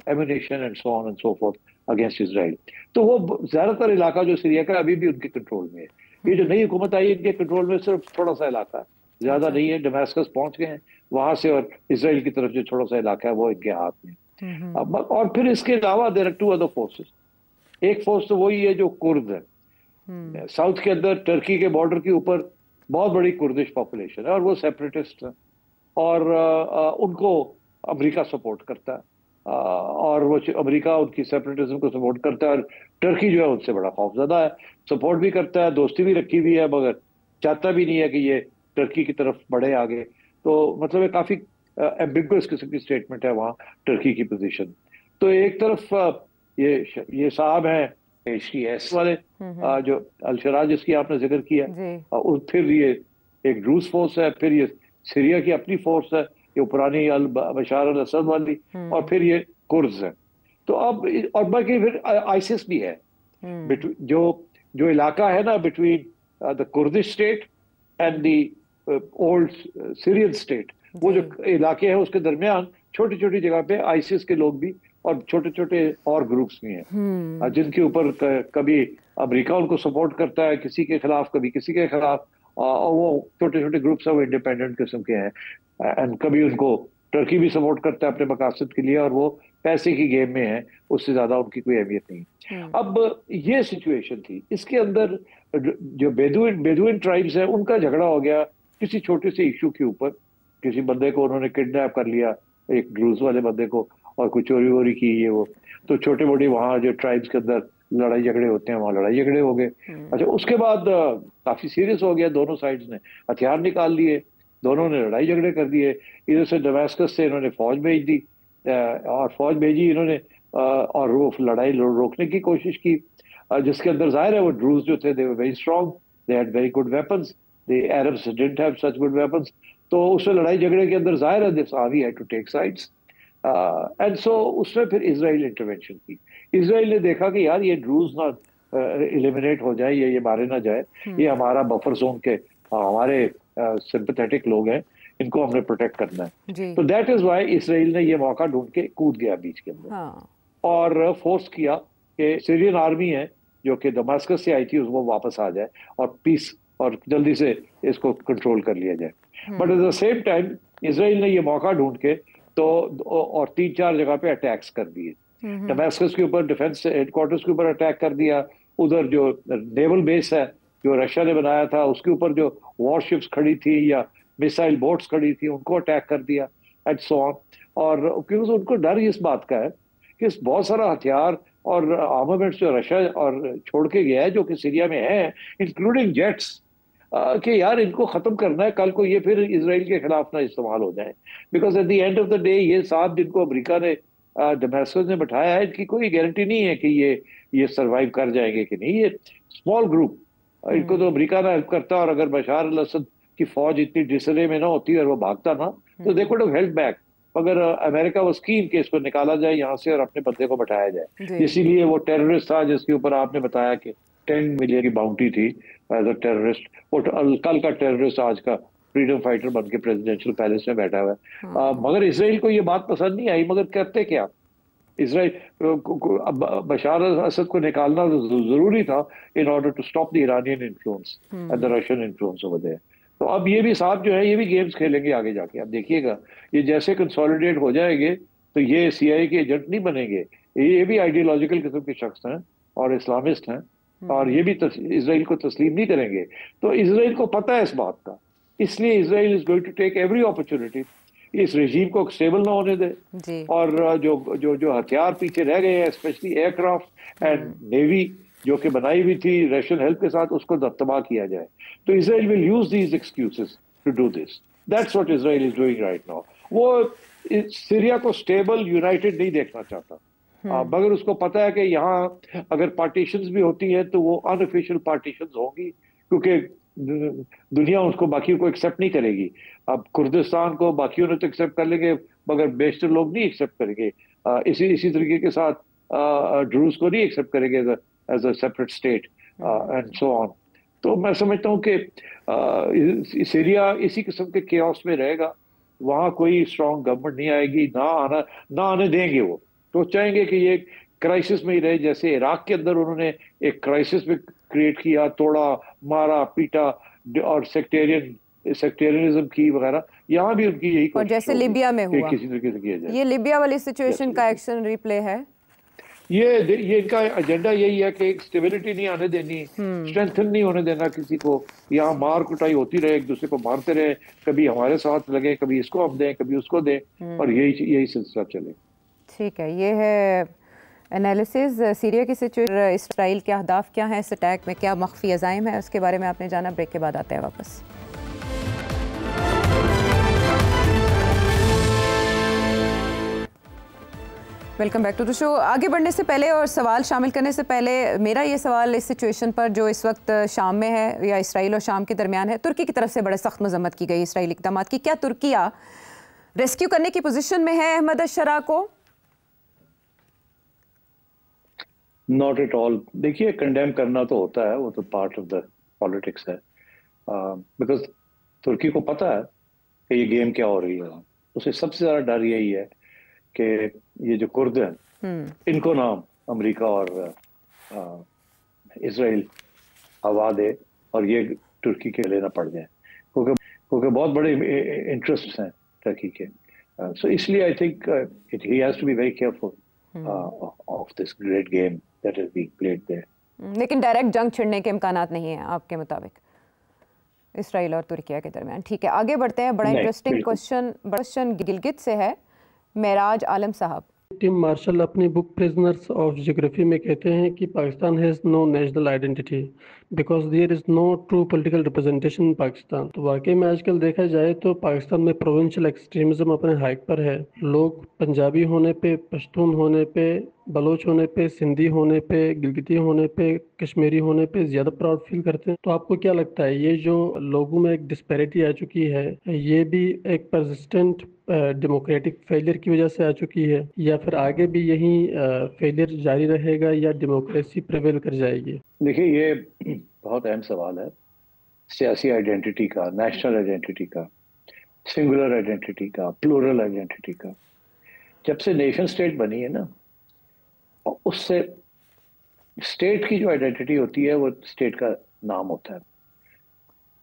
ammunition and so on and so fourth against Israel. तो वो ज्यादातर इलाका जो सीरिया का अभी भी उनके कंट्रोल में है। ये जो नई हुकूमत आई इनके कंट्रोल में सिर्फ थोड़ा सा इलाका है, ज्यादा नहीं है। डमास्कस पहुंच गए हैं वहां से, और इसराइल की तरफ जो थोड़ा सा इलाका है वो इनके हाथ में। और फिर इसके अलावा there are two other forces. एक फोर्स तो वही है जो कुर्द है, साउथ के अंदर टर्की के बॉर्डर के ऊपर बहुत बड़ी कुर्दिश पॉपुलेशन है, और वो सेपरेटिस्ट है, और उनको अमेरिका सपोर्ट करता है, और वो अमेरिका उनकी सेपरेटिज्म को सपोर्ट करता है, और टर्की जो है उनसे बड़ा खौफजदा है, सपोर्ट भी करता है, दोस्ती भी रखी हुई है, मगर चाहता भी नहीं है कि ये टर्की की तरफ बढ़े आगे। तो मतलब ये काफी एम्बिगुअस किस्म की स्टेटमेंट है वहाँ टर्की की पोजीशन। तो एक तरफ ये साहब हैं HTS वाले जो अल-शरा जिसकी आपने जिक्र किया, और फिर ये एक ड्रूज फोर्स है, फिर ये सीरिया की अपनी फोर्स है, ये पुरानी बशार अल असद वाली, और फिर ये कुर्द है। तो अब और बाकी फिर आईसिस भी है। जो जो इलाका है ना between the Kurdish state and the old Syrian state, वो जो इलाके हैं उसके दरमियान छोटी छोटी जगह पे आईसिस के लोग भी और छोटे छोटे और ग्रुप्स भी हैं, जिनके ऊपर कभी अमेरिका उनको सपोर्ट करता है किसी के खिलाफ, कभी किसी के खिलाफ, और वो छोटे छोटे ग्रुप्स हैं, वो इंडिपेंडेंट किस्म के हैं, एंड कभी उनको टर्की भी सपोर्ट करता है अपने मकासद के लिए, और वो पैसे की गेम में है, उससे ज्यादा उनकी कोई अहमियत नहीं। अब ये सिचुएशन थी, इसके अंदर जो बेदुइन ट्राइब्स है उनका झगड़ा हो गया किसी छोटे से इशू के ऊपर। किसी बंदे को उन्होंने किडनैप कर लिया, एक ड्रूज वाले बंदे को, और कुछ चोरी वोरी की ये वो, तो छोटे मोटे वहाँ जो ट्राइब्स के अंदर लड़ाई झगड़े होते हैं, वहाँ लड़ाई झगड़े हो गए। अच्छा, उसके बाद काफी सीरियस हो गया, दोनों साइड्स ने हथियार निकाल लिए, दोनों ने लड़ाई झगड़े कर दिए। इधर से दमास्कस से इन्होंने फौज भेज दी, और फौज भेजी इन्होंने, और वो लड़ाई रोकने की कोशिश की, जिसके अंदर जाहिर है वो ड्रूज जो थे, they were very strong, they had very good weapons, the Arabs didn't have such good weapons. तो उससे लड़ाई झगड़े के अंदर जाहिर है this army had to take sides, and so उसमें फिर इजराइल इंटरवेंशन की। इजराइल ने देखा कि यार ये ड्रूज ना एलिमिनेट हो जाए, ये मारे ना जाए, ये हमारा बफर जोन के हमारे सिंपैथेटिक लोग हैं, इनको हमने प्रोटेक्ट करना है। तो दैट इज व्हाई इजराइल ने ये मौका ढूंढ के कूद गया बीच के अंदर, और फोर्स किया कि सीरियन आर्मी है जो कि दमास्कस से आई थी वो वापस आ जाए और पीस और जल्दी से इसको कंट्रोल कर लिया जाए। But at the same time Israel ने ये मौका ढूंढ के तो और 3-4 जगह पे अटैक्स कर दिए। दमास्कस के ऊपर डिफेंस हेडक्वार्टर्स के ऊपर अटैक कर दिया, उधर जो नेवल बेस है जो रशिया ने बनाया था उसके ऊपर जो वॉरशिप्स खड़ी थी या मिसाइल बोट्स खड़ी थी उनको अटैक कर दिया, एंड सो ऑन। और क्योंकि उनको डर इस बात का है कि बहुत सारा हथियार और आर्मामेंट्स जो रशिया और छोड़ के गया है जो कि सीरिया में है, इंक्लूडिंग जेट्स, कि यार इनको खत्म करना है, कल को ये फिर इजराइल के खिलाफ ना इस्तेमाल हो जाए। Because at the end of the day ये 7 दिन को अमेरिका ने दमास्कस ने बैठाया है, इनकी कोई गारंटी नहीं है कि ये सरवाइव कर जाएंगे कि नहीं। ये स्मॉल ग्रुप, इनको तो अमेरिका ना हेल्प करता, और अगर बशार अल असद की फौज इतनी डिसरे में ना होती और वो भागता ना, तो they could have help back. अगर अमेरिका वो स्कीम के इसको निकाला जाए यहाँ से और अपने बंदे को बैठाया जाए, इसीलिए वो टेररिस्ट था जिसके ऊपर आपने बताया कि 10 मिलियन की बाउंटी थी एज अ टेररिस्ट। वो कल का टेररिस्ट आज का फ्रीडम फाइटर बन के प्रेसिडेंशियल पैलेस में बैठा हुआ है। मगर इसराइल को ये बात पसंद नहीं आई, मगर करते क्या, इसराइल बशार असद को निकालना जरूरी था in order to stop the Iranian influence and the Russian influence over there. तो अब ये भी साहब जो है ये भी गेम्स खेलेंगे आगे जाके, आप देखिएगा ये जैसे कंसोलिडेट हो जाएंगे तो ये CIA के एजेंट नहीं बनेंगे, ये भी आइडियोलॉजिकल किस्म के शख्स हैं और इस्लामिस्ट हैं, और ये भी इसराइल को तस्लीम नहीं करेंगे। तो इसराइल को पता है इस बात का, इसलिए Israel is going to take every opportunity इस रेजीम को स्टेबल ना होने दे, और जो हथियार पीछे रह गए हैं, स्पेशली एयरक्राफ्ट एंड नेवी जो कि बनाई हुई थी रशियन हेल्प के साथ, उसको तबाह किया जाए। तो Israel will use these excuses to do this, that's what Israel is doing right now. वो सीरिया को स्टेबल यूनाइटेड नहीं देखना चाहता, मगर उसको पता है कि यहाँ अगर पार्टीशंस भी होती हैं तो वो अनऑफिशियल पार्टीशंस होंगी, क्योंकि दुनिया उसको बाकी को एक्सेप्ट नहीं करेगी। अब कुर्दिस्तान को बाकियों ने तो एक्सेप्ट कर लेंगे, मगर बेशतर लोग नहीं एक्सेप्ट करेंगे। इसी तरीके के साथ ड्रूज को नहीं एक्सेप्ट करेंगे as a separate state and so on. तो मैं समझता हूँ कि सीरिया इसी किस्म के केओस में रहेगा, वहाँ कोई स्ट्रॉन्ग गवर्नमेंट नहीं आएगी, ना आने देंगे। वो तो चाहेंगे कि ये क्राइसिस में ही रहे, जैसे इराक के अंदर उन्होंने एक क्राइसिस में क्रिएट किया, तोड़ा मारा पीटा और सेक्टेरियनिज्म की वगैरह, यहाँ भी उनकी यही
और जैसे लिबिया में हुआ
किसी तरीके से किया जाए।
ये लिबिया वाली सिचुएशन का एक्शन रिप्ले है,
ये इनका एजेंडा यही है कि एक स्टेबिलिटी नहीं आने देनी, स्ट्रेंथन नहीं होने देना किसी को, यहाँ मार कुटाई होती रहे, एक दूसरे को मारते रहे, कभी हमारे साथ लगे, कभी इसको हम दें, कभी उसको दें, और यही सिलसिला चले।
ठीक है, ये है एनालिसिस सीरिया की सिचुएशन। इसराइल के अहदाफ क्या हैं इस अटैक में, क्या मख्फी अज़ाइम है, उसके बारे में आपने जाना। ब्रेक के बाद आते हैं वापस। Welcome back to the show. आगे बढ़ने से पहले और सवाल शामिल करने से पहले मेरा ये सवाल इस सिचुएशन पर जो इस वक्त शाम में है या इसराइल और शाम के दरमियान है, तुर्की की तरफ से बड़े सख्त मजम्मत की गई इसराइली इक़दाम की। क्या तुर्किया रेस्क्यू करने की पोजीशन में है अहमद अश-शरा को?
Not at all. देखिए, कंडेम करना तो होता है, वो तो पार्ट ऑफ द पॉलिटिक्स है। बिकॉज तुर्की को पता है कि ये गेम क्या हो रही है। उसे सबसे ज़्यादा डर यही है कि ये जो कुर्द हैं इनको ना अमेरिका और इसराइल हवा दे और ये तुर्की के लेना पड़ जाए, क्योंकि बहुत बड़े इंटरेस्ट हैं तुर्की के। सो इसलिए I think he has to be very careful of this great game that is being played there.
लेकिन डायरेक्ट जंग छिड़ने के इम्कानात नहीं है आपके मुताबिक इसराइल और तुर्किया के दरमियान? ठीक है, आगे बढ़ते हैं। बड़ा इंटरेस्टिंग क्वेश्चन गिलगित से है, मेराज आलम साहब।
टिम मार्शल अपनी बुक प्रिजनर्स ऑफ ज्योग्राफी में कहते हैं कि Pakistan has no national identity because there is no true political representation in Pakistan. तो वाकई में आजकल देखा जाए तो पाकिस्तान में प्रोविंशियल एक्सट्रीमिज्म अपने हाइक पर है। लोग पंजाबी होने पे, पश्तून होने पे, बलोच होने पे, सिंधी होने पे, गिलगिती होने पे, कश्मीरी होने पे ज़्यादा प्राउड फील करते हैं। तो आपको क्या लगता है ये जो लोगों में एक डिस्पैरिटी आ चुकी है, ये भी एक परसिस्टेंट डेमोक्रेटिक फेलियर की वजह से आ चुकी है, या फिर आगे भी यही फेलियर जारी रहेगा या डेमोक्रेसी प्रिवेल कर जाएगी?
देखिए, ये बहुत अहम सवाल है सियासी आइडेंटिटी का, नेशनल आइडेंटिटी का, सिंगुलर आइडेंटिटी का, प्लूरल आइडेंटिटी का। जब से नेशन स्टेट बनी है ना, उससे स्टेट की जो आइडेंटिटी होती है वो स्टेट का नाम होता है।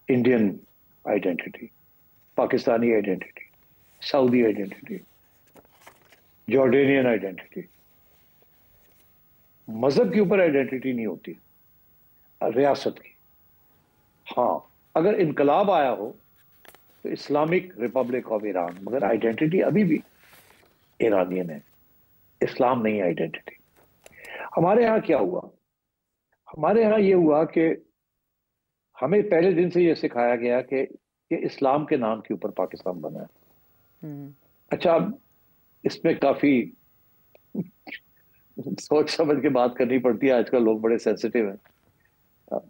Indian identity, Pakistani identity, Saudi identity, Jordanian identity. मजहब के ऊपर आइडेंटिटी नहीं होती, रियासत की। हाँ, अगर इनकलाब आया हो तो इस्लामिक रिपब्लिक ऑफ ईरान, मगर आइडेंटिटी अभी भी ईरानियन है, इस्लाम नहीं आइडेंटिटी। हमारे यहाँ क्या हुआ? हमारे यहाँ ये हुआ कि हमें पहले दिन से ये सिखाया गया कि ये इस्लाम के नाम के ऊपर पाकिस्तान बना है। अच्छा, अब इसमें काफी सोच समझ के बात करनी पड़ती है, आजकल लोग बड़े सेंसिटिव हैं।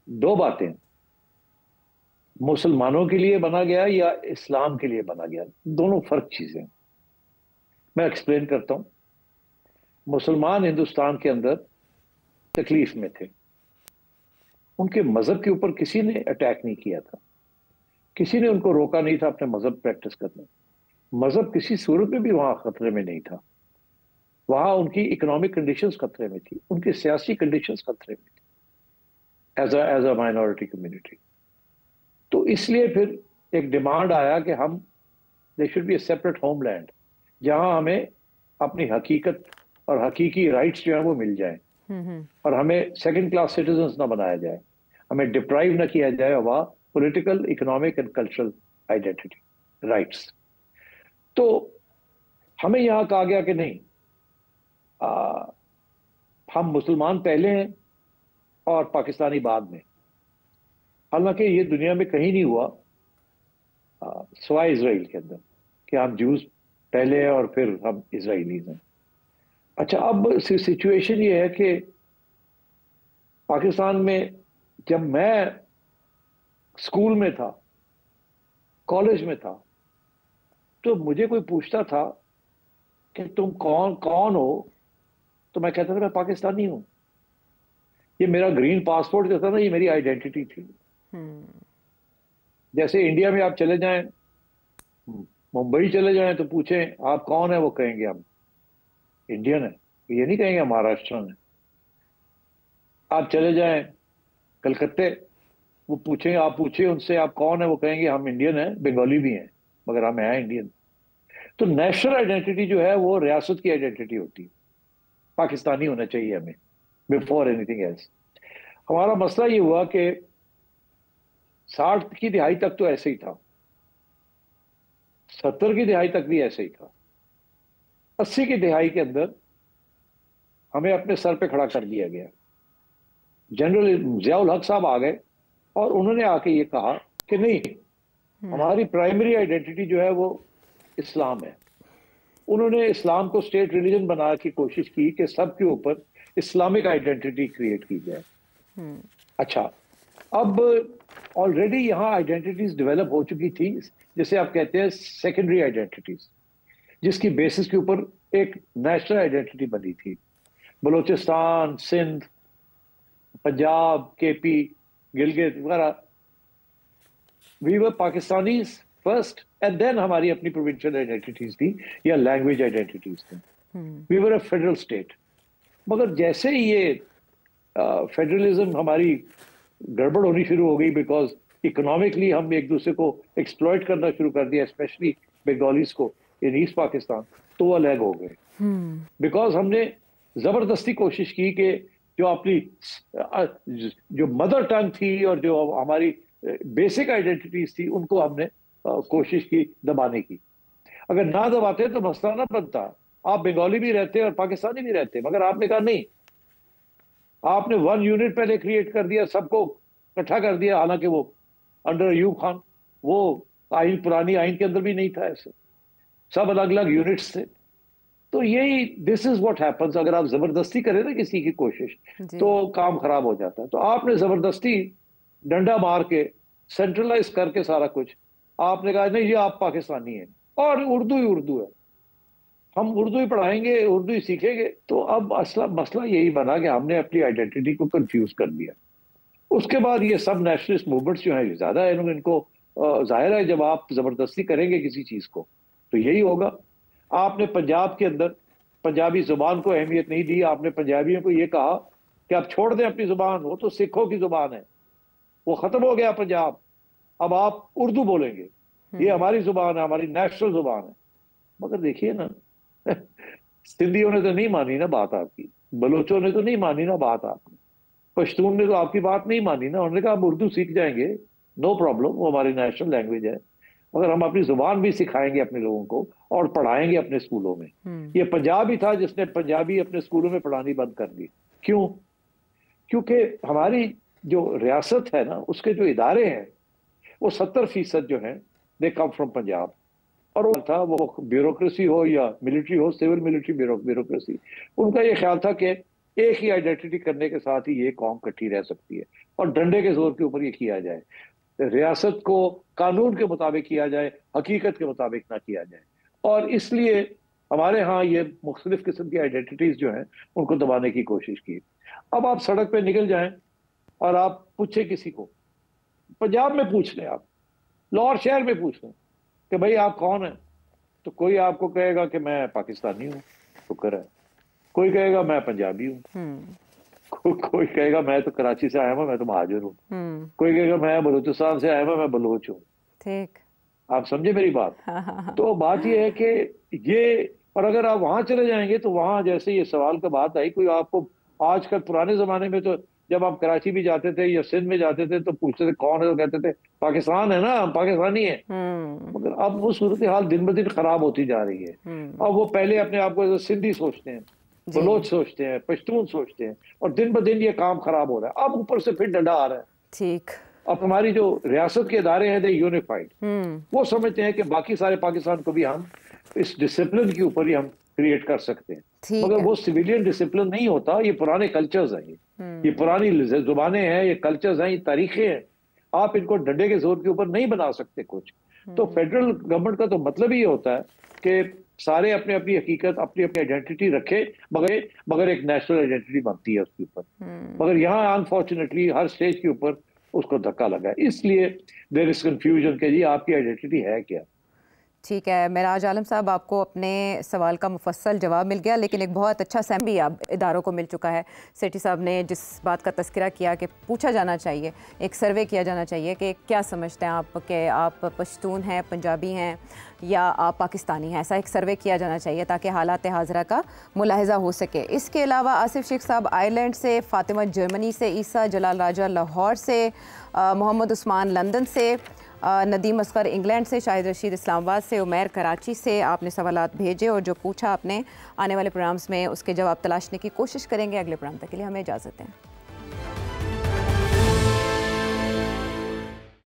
दो बातें, मुसलमानों के लिए बना गया या इस्लाम के लिए बना गया, दोनों फर्क चीजें। मैं एक्सप्लेन करता हूं। मुसलमान हिंदुस्तान के अंदर तकलीफ में थे, उनके मजहब के ऊपर किसी ने अटैक नहीं किया था, किसी ने उनको रोका नहीं था अपने मजहब प्रैक्टिस करने। मजहब किसी सूरत में भी वहां खतरे में नहीं था। वहां उनकी इकोनॉमिक कंडीशंस खतरे में थी, उनकी सियासी कंडीशंस खतरे में थी एज अ माइनॉरिटी कम्युनिटी। तो इसलिए फिर एक डिमांड आया कि हम they should be A separate homeland, जहां हमें अपनी हकीकत और हकीकी राइट्स जो है वो मिल जाए, और हमें सेकंड क्लास सिटीजन्स ना बनाया जाए, हमें डिप्राइव ना किया जाए वह political, economic and cultural identity rights. तो हमें यहाँ कहा गया कि नहीं, हम मुसलमान पहले हैं और पाकिस्तानी बाद में। हालांकि ये दुनिया में कहीं नहीं हुआ सिवाय इजराइल के अंदर कि हम जूस पहले हैं और फिर हम इजराइलीज हैं। अच्छा, अब सिचुएशन ये है कि पाकिस्तान में जब मैं स्कूल में था, कॉलेज में था, तो मुझे कोई पूछता था कि तुम कौन हो, तो मैं कहता था मैं पाकिस्तानी हूं। ये मेरा ग्रीन पासपोर्ट जो था ना, ये मेरी आइडेंटिटी थी। जैसे इंडिया में आप चले जाएं, मुंबई चले जाएं, तो पूछें आप कौन है, वो कहेंगे हम इंडियन है, ये नहीं कहेंगे महाराष्ट्रन है। आप चले जाएं कलकत्ते, वो पूछेंगे, आप पूछे उनसे आप कौन है, वो कहेंगे हम इंडियन है, बंगाली भी हैं, मगर हम हैं इंडियन। तो नेशनल आइडेंटिटी जो है वो रियासत की आइडेंटिटी होती है। पाकिस्तानी होना चाहिए हमें बिफोर एनीथिंग एल्स। हमारा मसला ये हुआ कि 60 की दिहाई तक तो ऐसे ही था, 70 की दिहाई तक भी ऐसे ही था, 80 की दिहाई के अंदर हमें अपने सर पे खड़ा कर दिया गया। जनरल जियाउल हक साहब आ गए और उन्होंने आके ये कहा कि नहीं, हमारी प्राइमरी आइडेंटिटी जो है वो इस्लाम है। उन्होंने इस्लाम को स्टेट रिलीजन बना की कोशिश की कि सबके ऊपर इस्लामिक आइडेंटिटी क्रिएट की जाए। अच्छा, अब ऑलरेडी यहाँ आइडेंटिटीज डेवलप हो चुकी थी, जैसे आप कहते हैं सेकेंडरी आइडेंटिटीज, जिसकी बेसिस के ऊपर एक नेशनल आइडेंटिटी बनी थी। बलूचिस्तान, सिंध, पंजाब, केपी, गिलगित वगैरह, we were Pakistanis first and then हमारी अपनी प्रोविंशियल आइडेंटिटीज थी या लैंग्वेज आइडेंटिटीज थी। We were a federal state. मगर जैसे ही ये फेडरलिज्म हमारी गड़बड़ होनी शुरू हो गई, बिकॉज इकोनॉमिकली हम एक दूसरे को एक्सप्लॉइट करना शुरू कर दिया, स्पेशली बंगालीज को इन ईस्ट पाकिस्तान, तो वो अलग हो गए। बिकॉज हमने जबरदस्ती कोशिश की कि जो अपनी जो मदर टंग थी और जो हमारी बेसिक आइडेंटिटीज थी उनको हमने कोशिश की दबाने की। अगर ना दबाते तो मसला ना बनता, आप बंगाली भी रहते और पाकिस्तानी भी रहते, मगर आपने कहा नहीं, आपने वन यूनिट पहले क्रिएट कर दिया, सबको इकट्ठा कर दिया, हालांकि वो अंडर अयूब खान, वो आइन, पुरानी आइन के अंदर भी नहीं था ऐसे, सब अलग अलग यूनिट्स थे। तो यही दिस इज व्हाट हैपेंस। अगर आप जबरदस्ती करें ना किसी की कोशिश तो काम खराब हो जाता है। तो आपने जबरदस्ती डंडा मार के सेंट्रलाइज करके सारा कुछ, आपने कहा नहीं ये आप पाकिस्तानी हैं और उर्दू ही उर्दू है, हम उर्दू ही पढ़ाएंगे, उर्दू ही सीखेंगे। तो अब असला मसला यही बना कि हमने अपनी आइडेंटिटी को कंफ्यूज कर दिया। उसके बाद ये सब नेशनलिस्ट मूवमेंट्स जो है ज्यादा है, इनको जाहिर है जब आप जबरदस्ती करेंगे किसी चीज को तो यही होगा। आपने पंजाब के अंदर पंजाबी जुबान को अहमियत नहीं दी, आपने पंजाबियों को ये कहा कि आप छोड़ दें अपनी जुबान, वो तो सिखों की जुबान है, वो खत्म हो गया पंजाब, अब आप उर्दू बोलेंगे, ये हमारी जुबान है, हमारी नेशनल जुबान है। मगर देखिए ना सिंधियों ने तो नहीं मानी ना बात आपकी, बलोचों ने तो नहीं मानी ना बात आपकी, पश्तून ने तो आपकी बात नहीं मानी ना। उन्होंने कहा हम उर्दू सीख जाएंगे, नो प्रॉब्लम, वो हमारी नेशनल लैंग्वेज है, मगर हम अपनी जुबान भी सिखाएंगे अपने लोगों को और पढ़ाएंगे अपने स्कूलों में। ये पंजाब ही था जिसने पंजाबी अपने स्कूलों में पढ़ानी बंद कर दी। क्यों? क्योंकि हमारी जो रियासत है ना, उसके जो इदारे हैं वो 70% जो है दे कम फ्रॉम पंजाब। और वो था, वो ब्यूरोक्रेसी हो या मिलिट्री हो, सिविल मिलिट्री ब्यूरोक्रेसी, उनका ये ख्याल था कि एक ही आइडेंटिटी करने के साथ ही ये कौम इकट्ठी रह सकती है और डंडे के जोर के ऊपर ये किया जाए, रियासत को कानून के मुताबिक किया जाए, हकीकत के मुताबिक ना किया जाए। और इसलिए हमारे यहाँ ये मुख्तलिफ किस्म की आइडेंटिटीज जो हैं उनको दबाने की कोशिश की। अब आप सड़क पे निकल जाएं और आप पूछे किसी को, पंजाब में पूछ लें, आप लाहौर शहर में पूछ लें कि भाई आप कौन हैं, तो कोई आपको कहेगा कि मैं पाकिस्तानी हूँ, शुक्र है, कोई कहेगा मैं पंजाबी हूँ, कोई कहेगा मैं तो कराची से आया हूँ, मैं तो महाजर हूँ, कोई कहेगा मैं बलूचिस्तान से आया हूँ, मैं बलोच हूँ। ठीक, आप समझे मेरी बात? तो बात ये है कि ये, और अगर आप वहां चले जाएंगे तो वहां जैसे ये सवाल का बात आई, कोई आपको आजकल, पुराने जमाने में तो जब आप कराची भी जाते थे या सिंध में जाते थे तो पूछते थे कौन है, तो कहते थे पाकिस्तान है ना, हम पाकिस्तानी है। मगर अब वो सूरत हाल दिन ब दिन खराब होती जा रही है। अब वो पहले अपने आप को सिंधी सोचते हैं, बलोच सोचते हैं, पश्तून सोचते हैं, और दिन ब दिन ये काम खराब हो रहा है। अब ऊपर से फिर डंडा आ रहा है। ठीक, अब हमारी जो रियासत के इदारे हैं दे यूनिफाइड, वो समझते हैं कि बाकी सारे पाकिस्तान को भी हम इस डिसिप्लिन के ऊपर ही हम क्रिएट कर सकते हैं, मगर वो सिविलियन डिसिप्लिन नहीं होता। ये पुराने कल्चर्स हैं, ये पुरानी जुबानें हैं, ये कल्चर्स हैं, ये तारीखें हैं, आप इनको डंडे के जोर के ऊपर नहीं बना सकते कुछ। तो फेडरल गवर्नमेंट का तो मतलब ही होता है कि सारे अपने अपनी हकीकत, अपनी अपनी आइडेंटिटी रखे, मगर एक नेशनल आइडेंटिटी बनती है उसके ऊपर। मगर यहाँ अनफॉर्चुनेटली हर स्टेज के ऊपर उसको धक्का लगा, इसलिए देयर इज कंफ्यूजन कि जी आपकी आइडेंटिटी है क्या।
ठीक है मेराज आलम साहब, आपको अपने सवाल का मुफस्सल जवाब मिल गया, लेकिन एक बहुत अच्छा सैम भी आप इदारों को मिल चुका है। सेठी साहब ने जिस बात का तस्करा किया कि पूछा जाना चाहिए, एक सर्वे किया जाना चाहिए कि क्या समझते हैं आप कि आप पश्तून हैं, पंजाबी हैं या आप पाकिस्तानी हैं, ऐसा एक सर्वे किया जाना चाहिए ताकि हालात हाज़रा का मुलाहिज़ा हो सके। इसके अलावा आसिफ शेख साहब आयरलैंड से, फ़ातिमा जर्मनी से, ईसा जलाल राजा लाहौर से, मोहम्मद उस्मान लंदन से, नदीम असगर इंग्लैंड से, शाहिद रशीद इस्लामाबाद से, उमैर कराची से आपने सवालात भेजे और जो पूछा आपने आने वाले प्रोग्राम्स में उसके जवाब तलाशने की कोशिश करेंगे। अगले प्रोग्राम तक के लिए हमें इजाज़त दें।